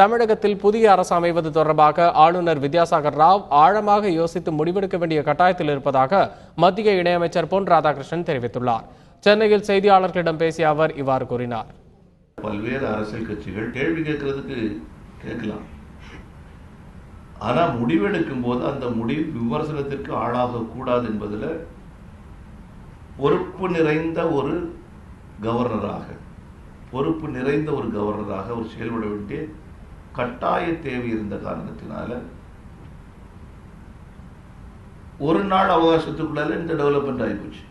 தமிழகத்தில் புதிய அரசு அமைவது தொடர்பாக ஆளுநர் வித்யாசாகர் ராவ் ஆழமாக யோசித்து முடிவெடுக்க வேண்டிய கட்டாயத்தில் இருப்பதாக மத்திய இணையமைச்சர் பொன் ராதாகிருஷ்ணன் தெரிவித்துள்ளார். சென்னையில் செய்தியாளர்களிடம் பேசிய அவர் இவ்வாறு கூறினார். பல்வேறு அரசியல் கட்சிகள் கேள்வி கேட்கறதுக்கு கேட்கலாம். ஆனா முடிவெடுக்கும் போது அந்த முடிவு விமர்சனத்திற்கு ஆளாக கூடாது என்பதில் பொறுப்பு நிறைந்த ஒரு கவர்னராக அவர் செயல்பட வேண்டிய கட்டாய தேவை இருந்த காரணத்தினால ஒரு நாள் அவகாசத்துக்குள்ளால இந்த டெவலப்மெண்ட் ஆகிப்போச்சு.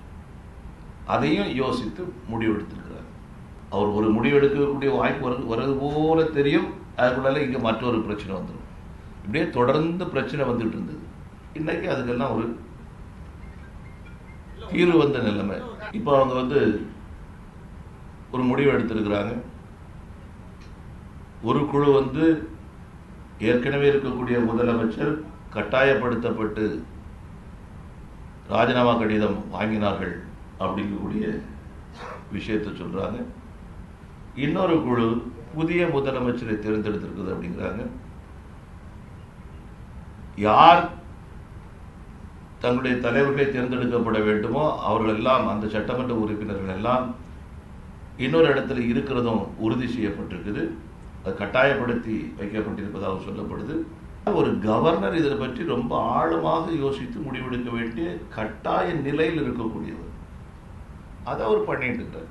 அதையும் யோசித்து முடிவெடுத்திருக்கிறார். அவர் ஒரு முடிவெடுக்கக்கூடிய வாய்ப்பு வருது போல தெரியும். அதுக்குள்ளால இங்க மற்றொரு பிரச்சனை வந்துடும். இப்படியே தொடர்ந்து பிரச்சனை வந்துட்டு இருந்தது. இன்னைக்கு அதுக்கெல்லாம் ஒரு தீர்வு வந்த நிலைமை. இப்போ அவங்க ஒரு முடிவு எடுத்திருக்கிறாங்க. ஒரு குழு ஏற்கனவே இருக்கக்கூடிய முதலமைச்சர் கட்டாயப்படுத்தப்பட்டு ராஜினாமா கடிதம் வாங்கினார்கள் அப்படிங்கக்கூடிய விஷயத்தை சொல்றாங்க. இன்னொரு குழு புதிய முதலமைச்சரை தேர்ந்தெடுத்திருக்குது அப்படிங்கிறாங்க. யார் தங்களுடைய தலைவர்களை தேர்ந்தெடுக்கப்பட வேண்டுமோ அவர்கள் எல்லாம், அந்த சட்டமன்ற உறுப்பினர்கள் எல்லாம் இன்னொரு இடத்துல இருக்கிறதும் உறுதி செய்யப்பட்டிருக்குது. அது கட்டாயப்படுத்தி வைக்கப்பட்டிருப்பதாக சொல்லப்படுது. ஒரு கவர்னர் இதை பற்றி ரொம்ப ஆழமாக யோசித்து முடிவெடுக்க வேண்டிய கட்டாய நிலையில் இருக்கக்கூடியவர். அதை அவர் பண்ணிட்டு இருக்கார்.